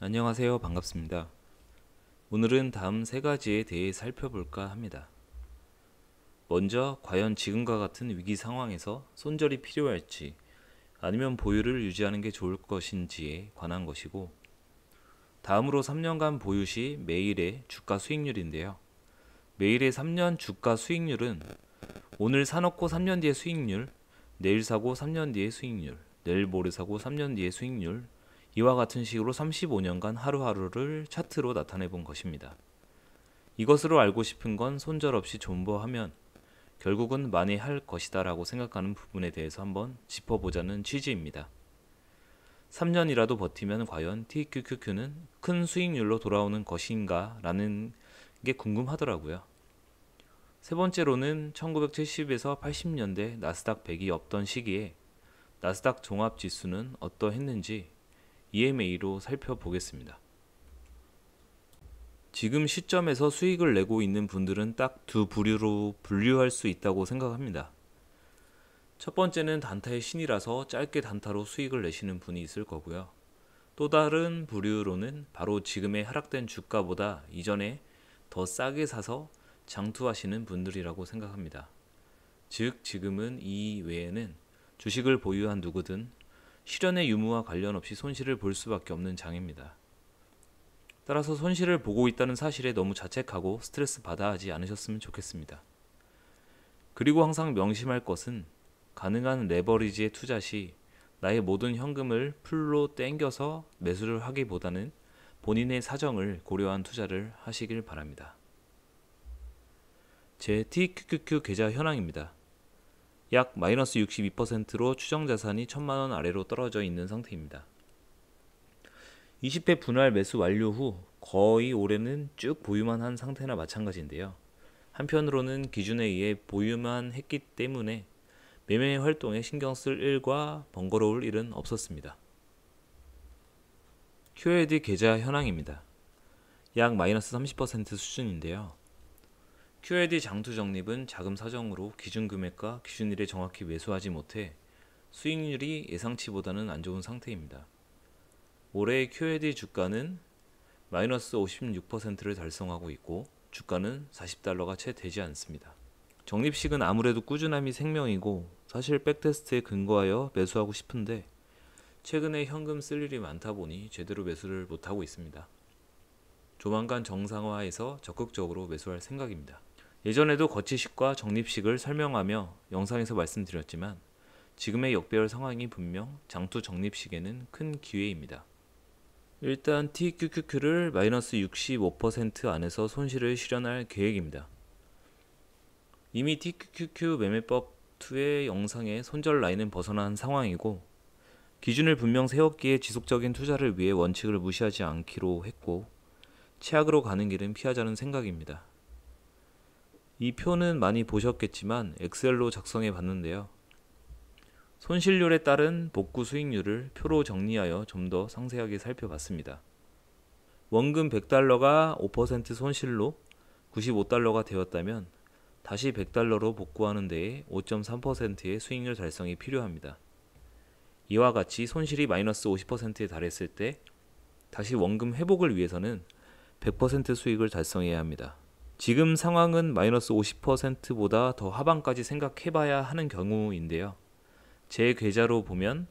안녕하세요. 반갑습니다. 오늘은 다음 세 가지에 대해 살펴볼까 합니다. 먼저, 과연 지금과 같은 위기 상황에서 손절이 필요할지 아니면 보유를 유지하는 게 좋을 것인지에 관한 것이고, 다음으로 3년간 보유 시 매일의 주가 수익률인데요. 매일의 3년 주가 수익률은 오늘 사놓고 3년 뒤의 수익률, 내일 사고 3년 뒤의 수익률, 내일 모레 사고 3년 뒤의 수익률, 이와 같은 식으로 35년간 하루하루를 차트로 나타내 본 것입니다. 이것으로 알고 싶은 건 손절 없이 존버하면 결국은 만회할 것이다 라고 생각하는 부분에 대해서 한번 짚어보자는 취지입니다. 3년이라도 버티면 과연 TQQQ는 큰 수익률로 돌아오는 것인가 라는 게 궁금하더라고요. 세 번째로는 1970에서 80년대 나스닥 100이 없던 시기에 나스닥 종합지수는 어떠했는지 EMA로 살펴보겠습니다. 지금 시점에서 수익을 내고 있는 분들은 딱 두 부류로 분류할 수 있다고 생각합니다. 첫 번째는 단타의 신이라서 짧게 단타로 수익을 내시는 분이 있을 거고요. 또 다른 부류로는 바로 지금의 하락된 주가보다 이전에 더 싸게 사서 장투하시는 분들이라고 생각합니다. 즉, 지금은 이 외에는 주식을 보유한 누구든 실현의 유무와 관련 없이 손실을 볼 수밖에 없는 장입니다. 따라서 손실을 보고 있다는 사실에 너무 자책하고 스트레스 받아 하지 않으셨으면 좋겠습니다. 그리고 항상 명심할 것은 가능한 레버리지의 투자 시 나의 모든 현금을 풀로 땡겨서 매수를 하기보다는 본인의 사정을 고려한 투자를 하시길 바랍니다. 제 TQQQ 계좌 현황입니다. 약 마이너스 62%로 추정자산이 1000만원 아래로 떨어져 있는 상태입니다. 20회 분할 매수 완료 후 거의 올해는 쭉 보유만 한 상태나 마찬가지인데요. 한편으로는 기준에 의해 보유만 했기 때문에 매매 활동에 신경 쓸 일과 번거로울 일은 없었습니다. QLD 계좌 현황입니다. 약 마이너스 30% 수준인데요. QLD 장투 적립은 자금 사정으로 기준 금액과 기준일에 정확히 매수하지 못해 수익률이 예상치보다는 안 좋은 상태입니다. 올해 QLD 주가는 마이너스 56%를 달성하고 있고 주가는 40달러가 채 되지 않습니다. 적립식은 아무래도 꾸준함이 생명이고 사실 백테스트에 근거하여 매수하고 싶은데 최근에 현금 쓸 일이 많다 보니 제대로 매수를 못하고 있습니다. 조만간 정상화해서 적극적으로 매수할 생각입니다. 예전에도 거치식과 적립식을 설명하며 영상에서 말씀드렸지만 지금의 역배열 상황이 분명 장투 적립식에는 큰 기회입니다. 일단 TQQQ를 마이너스 65% 안에서 손실을 실현할 계획입니다. 이미 TQQQ 매매법 2의 영상의 손절 라인은 벗어난 상황이고 기준을 분명 세웠기에 지속적인 투자를 위해 원칙을 무시하지 않기로 했고 최악으로 가는 길은 피하자는 생각입니다. 이 표는 많이 보셨겠지만 엑셀로 작성해 봤는데요. 손실률에 따른 복구 수익률을 표로 정리하여 좀 더 상세하게 살펴봤습니다. 원금 100달러가 5% 손실로 95달러가 되었다면 다시 100달러로 복구하는 데에 5.3%의 수익률 달성이 필요합니다. 이와 같이 손실이 마이너스 50%에 달했을 때 다시 원금 회복을 위해서는 100% 수익을 달성해야 합니다. 지금 상황은 마이너스 50%보다 더 하방까지 생각해봐야 하는 경우인데요. 제 계좌로 보면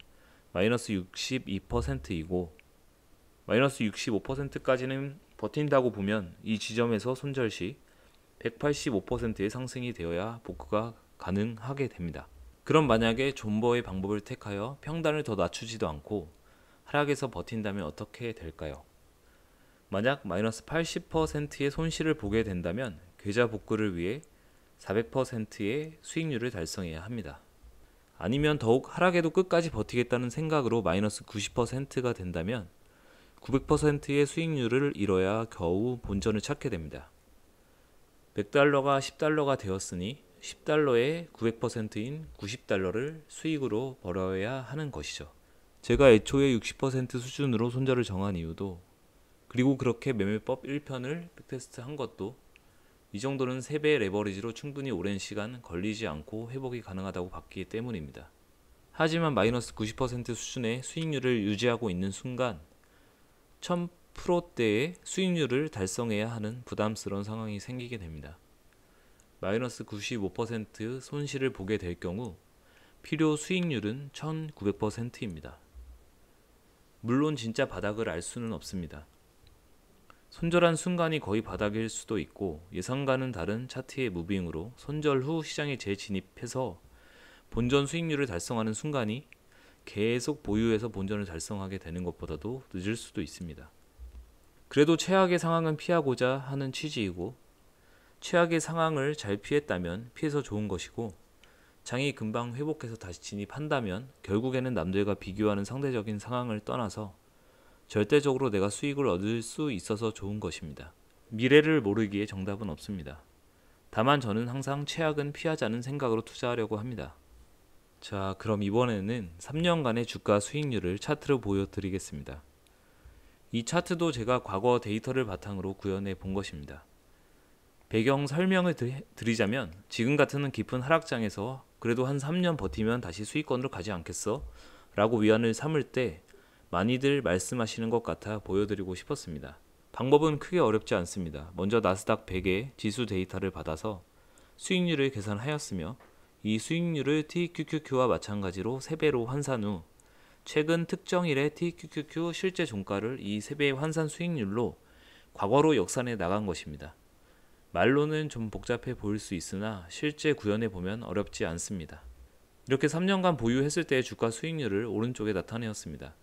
마이너스 62%이고 마이너스 65%까지는 버틴다고 보면 이 지점에서 손절 시 185%의 상승이 되어야 복구가 가능하게 됩니다. 그럼 만약에 존버의 방법을 택하여 평단을 더 낮추지도 않고 하락에서 버틴다면 어떻게 될까요? 만약 마이너스 80%의 손실을 보게 된다면 계좌 복구를 위해 400%의 수익률을 달성해야 합니다. 아니면 더욱 하락에도 끝까지 버티겠다는 생각으로 마이너스 90%가 된다면 900%의 수익률을 잃어야 겨우 본전을 찾게 됩니다. 100달러가 10달러가 되었으니 10달러에 900%인 90달러를 수익으로 벌어야 하는 것이죠. 제가 애초에 60% 수준으로 손절을 정한 이유도 그리고 그렇게 매매법 1편을 백테스트 한 것도 이 정도는 3배의 레버리지로 충분히 오랜 시간 걸리지 않고 회복이 가능하다고 봤기 때문입니다. 하지만 마이너스 90% 수준의 수익률을 유지하고 있는 순간 프로대의 수익률을 달성해야 하는 부담스러운 상황이 생기게 됩니다. 마이너스 95% 손실을 보게 될 경우 필요 수익률은 1900%입니다. 물론 진짜 바닥을 알 수는 없습니다. 손절한 순간이 거의 바닥일 수도 있고 예상과는 다른 차트의 무빙으로 손절 후 시장에 재진입해서 본전 수익률을 달성하는 순간이 계속 보유해서 본전을 달성하게 되는 것보다도 늦을 수도 있습니다. 그래도 최악의 상황은 피하고자 하는 취지이고 최악의 상황을 잘 피했다면 피해서 좋은 것이고 장이 금방 회복해서 다시 진입한다면 결국에는 남들과 비교하는 상대적인 상황을 떠나서 절대적으로 내가 수익을 얻을 수 있어서 좋은 것입니다. 미래를 모르기에 정답은 없습니다. 다만 저는 항상 최악은 피하자는 생각으로 투자하려고 합니다. 자, 그럼 이번에는 3년간의 주가 수익률을 차트로 보여드리겠습니다. 이 차트도 제가 과거 데이터를 바탕으로 구현해 본 것입니다. 배경 설명을 드리자면 지금 같은 깊은 하락장에서 그래도 한 3년 버티면 다시 수익권으로 가지 않겠어? 라고 위안을 삼을 때 많이들 말씀하시는 것 같아 보여드리고 싶었습니다. 방법은 크게 어렵지 않습니다. 먼저 나스닥 100의 지수 데이터를 받아서 수익률을 계산하였으며 이 수익률을 TQQQ와 마찬가지로 3배로 환산 후 최근 특정일의 TQQQ 실제 종가를 이 3배의 환산 수익률로 과거로 역산해 나간 것입니다. 말로는 좀 복잡해 보일 수 있으나 실제 구현해 보면 어렵지 않습니다. 이렇게 3년간 보유했을 때의 주가 수익률을 오른쪽에 나타내었습니다.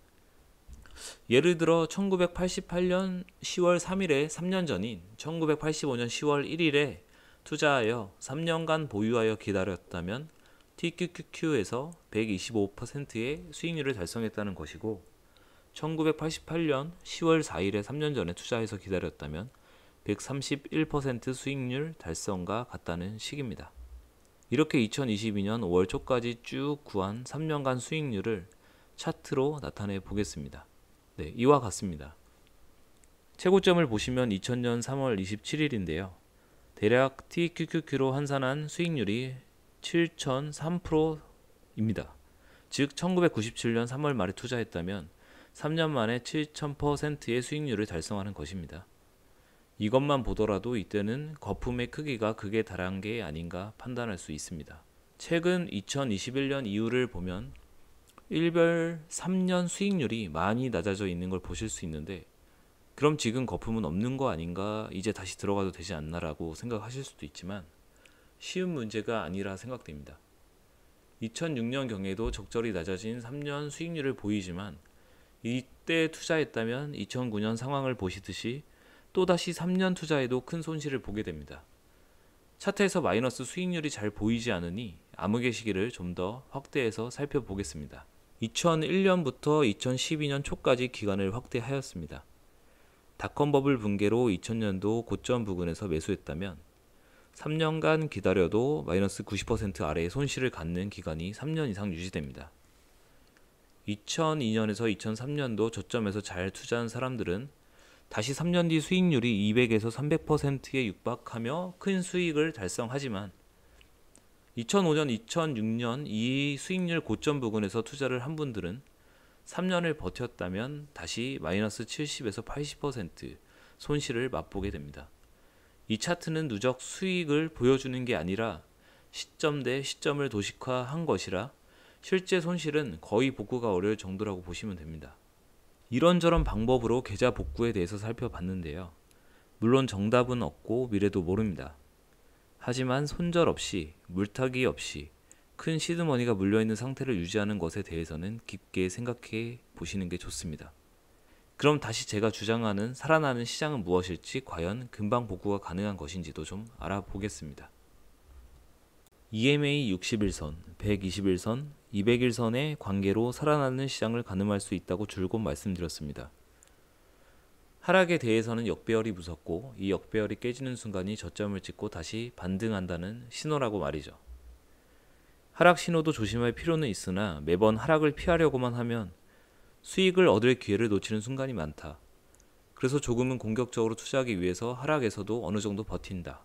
예를 들어 1988년 10월 3일에 3년 전인 1985년 10월 1일에 투자하여 3년간 보유하여 기다렸다면 TQQQ에서 125%의 수익률을 달성했다는 것이고 1988년 10월 4일에 3년 전에 투자해서 기다렸다면 131% 수익률 달성과 같다는 식입니다. 이렇게 2022년 5월 초까지 쭉 구한 3년간 수익률을 차트로 나타내 보겠습니다. 네, 이와 같습니다. 최고점을 보시면 2000년 3월 27일인데요. 대략 TQQQ로 환산한 수익률이 7003%입니다. 즉 1997년 3월 말에 투자했다면 3년 만에 7000%의 수익률을 달성하는 것입니다. 이것만 보더라도 이때는 거품의 크기가 극에 달한 게 아닌가 판단할 수 있습니다. 최근 2021년 이후를 보면 일별 3년 수익률이 많이 낮아져 있는 걸 보실 수 있는데 그럼 지금 거품은 없는 거 아닌가, 이제 다시 들어가도 되지 않나 라고 생각하실 수도 있지만 쉬운 문제가 아니라 생각됩니다. 2006년경에도 적절히 낮아진 3년 수익률을 보이지만 이때 투자했다면 2009년 상황을 보시듯이 또다시 3년 투자에도 큰 손실을 보게 됩니다. 차트에서 마이너스 수익률이 잘 보이지 않으니 암흑의 시기를 좀 더 확대해서 살펴보겠습니다. 2001년부터 2012년 초까지 기간을 확대하였습니다. 닷컴 버블 붕괴로 2000년도 고점 부근에서 매수했다면 3년간 기다려도 마이너스 90% 아래의 손실을 갖는 기간이 3년 이상 유지됩니다. 2002년에서 2003년도 저점에서 잘 투자한 사람들은 다시 3년 뒤 수익률이 200에서 300%에 육박하며 큰 수익을 달성하지만 2005년, 2006년 이 수익률 고점 부근에서 투자를 한 분들은 3년을 버텼다면 다시 마이너스 70에서 80% 손실을 맛보게 됩니다. 이 차트는 누적 수익을 보여주는 게 아니라 시점 대 시점을 도식화한 것이라 실제 손실은 거의 복구가 어려울 정도라고 보시면 됩니다. 이런저런 방법으로 계좌 복구에 대해서 살펴봤는데요. 물론 정답은 없고 미래도 모릅니다. 하지만 손절 없이, 물타기 없이 큰 시드머니가 물려있는 상태를 유지하는 것에 대해서는 깊게 생각해 보시는 게 좋습니다. 그럼 다시 제가 주장하는 살아나는 시장은 무엇일지, 과연 금방 복구가 가능한 것인지도 좀 알아보겠습니다. EMA 60일선, 121선, 200일선의 관계로 살아나는 시장을 가늠할 수 있다고 줄곧 말씀드렸습니다. 하락에 대해서는 역배열이 무섭고 이 역배열이 깨지는 순간이 저점을 찍고 다시 반등한다는 신호라고 말이죠. 하락 신호도 조심할 필요는 있으나 매번 하락을 피하려고만 하면 수익을 얻을 기회를 놓치는 순간이 많다. 그래서 조금은 공격적으로 투자하기 위해서 하락에서도 어느 정도 버틴다.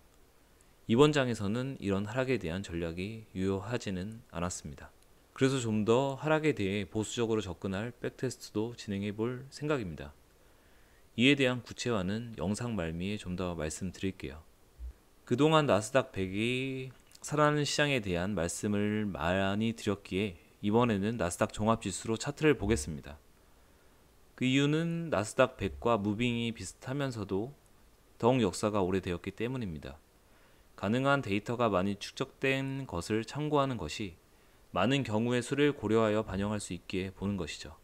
이번 장에서는 이런 하락에 대한 전략이 유효하지는 않았습니다. 그래서 좀 더 하락에 대해 보수적으로 접근할 백테스트도 진행해 볼 생각입니다. 이에 대한 구체화는 영상 말미에 좀 더 말씀드릴게요. 그동안 나스닥 100이 살아나는 시장에 대한 말씀을 많이 드렸기에 이번에는 나스닥 종합지수로 차트를 보겠습니다. 그 이유는 나스닥 100과 무빙이 비슷하면서도 더욱 역사가 오래되었기 때문입니다. 가능한 데이터가 많이 축적된 것을 참고하는 것이 많은 경우의 수를 고려하여 반영할 수 있기에 보는 것이죠.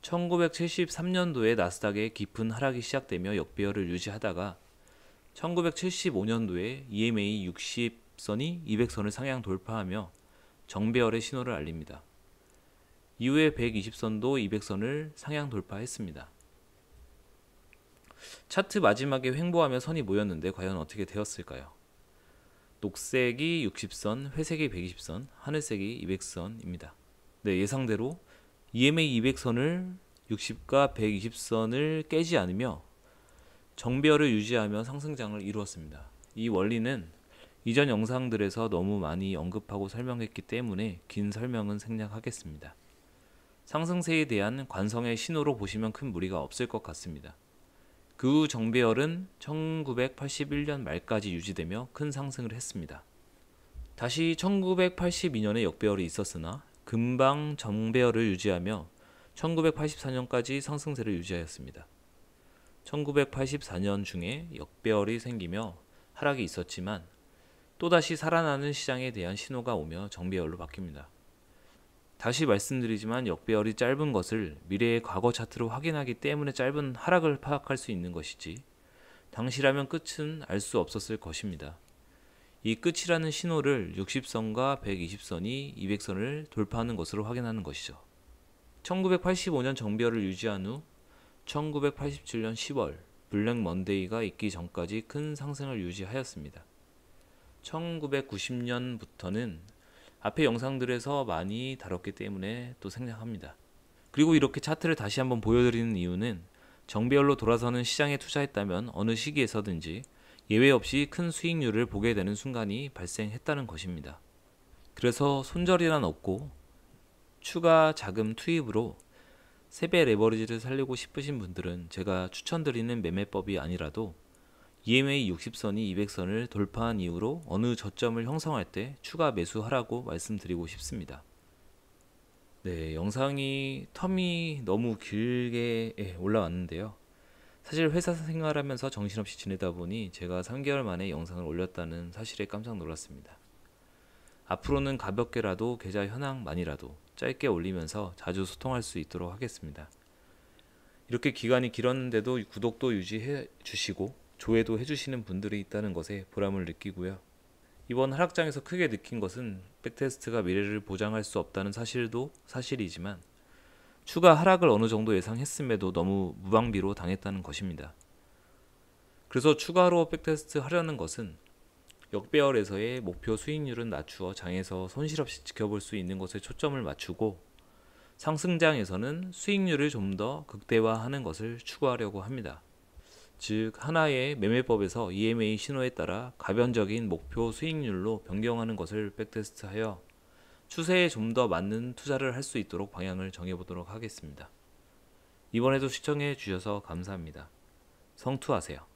1973년도에 나스닥의 깊은 하락이 시작되며 역배열을 유지하다가 1975년도에 EMA 60선이 200선을 상향 돌파하며 정배열의 신호를 알립니다. 이후에 120선도 200선을 상향 돌파했습니다. 차트 마지막에 횡보하며 선이 모였는데 과연 어떻게 되었을까요? 녹색이 60선, 회색이 120선, 하늘색이 200선입니다. 네, 예상대로 EMA 200선을 60과 120선을 깨지 않으며 정배열을 유지하며 상승장을 이루었습니다. 이 원리는 이전 영상들에서 너무 많이 언급하고 설명했기 때문에 긴 설명은 생략하겠습니다. 상승세에 대한 관성의 신호로 보시면 큰 무리가 없을 것 같습니다. 그 후 정배열은 1981년 말까지 유지되며 큰 상승을 했습니다. 다시 1982년에 역배열이 있었으나 금방 정배열을 유지하며 1984년까지 상승세를 유지하였습니다. 1984년 중에 역배열이 생기며 하락이 있었지만 또다시 살아나는 시장에 대한 신호가 오며 정배열로 바뀝니다. 다시 말씀드리지만 역배열이 짧은 것을 미래의 과거 차트로 확인하기 때문에 짧은 하락을 파악할 수 있는 것이지 당시라면 끝은 알 수 없었을 것입니다. 이 끝이라는 신호를 60선과 120선이 200선을 돌파하는 것으로 확인하는 것이죠. 1985년 정배열을 유지한 후 1987년 10월 블랙 먼데이가 있기 전까지 큰 상승을 유지하였습니다. 1990년부터는 앞의 영상들에서 많이 다뤘기 때문에 또 생략합니다. 그리고 이렇게 차트를 다시 한번 보여드리는 이유는 정배열로 돌아서는 시장에 투자했다면 어느 시기에서든지 예외 없이 큰 수익률을 보게 되는 순간이 발생했다는 것입니다. 그래서 손절이란 없고 추가 자금 투입으로 세배 레버리지를 살리고 싶으신 분들은 제가 추천드리는 매매법이 아니라도 EMA 60선이 200선을 돌파한 이후로 어느 저점을 형성할 때 추가 매수하라고 말씀드리고 싶습니다. 네, 영상이 텀이 너무 길게 올라왔는데요. 사실 회사 생활하면서 정신없이 지내다 보니 제가 3개월 만에 영상을 올렸다는 사실에 깜짝 놀랐습니다. 앞으로는 가볍게라도 계좌 현황만이라도 짧게 올리면서 자주 소통할 수 있도록 하겠습니다. 이렇게 기간이 길었는데도 구독도 유지해 주시고 조회도 해주시는 분들이 있다는 것에 보람을 느끼고요. 이번 하락장에서 크게 느낀 것은 백테스트가 미래를 보장할 수 없다는 사실도 사실이지만 추가 하락을 어느 정도 예상했음에도 너무 무방비로 당했다는 것입니다. 그래서 추가로 백테스트 하려는 것은 역배열에서의 목표 수익률은 낮추어 장에서 손실 없이 지켜볼 수 있는 것에 초점을 맞추고 상승장에서는 수익률을 좀 더 극대화하는 것을 추구하려고 합니다. 즉 하나의 매매법에서 EMA 신호에 따라 가변적인 목표 수익률로 변경하는 것을 백테스트하여 추세에 좀 더 맞는 투자를 할 수 있도록 방향을 정해보도록 하겠습니다. 이번에도 시청해 주셔서 감사합니다. 성투하세요.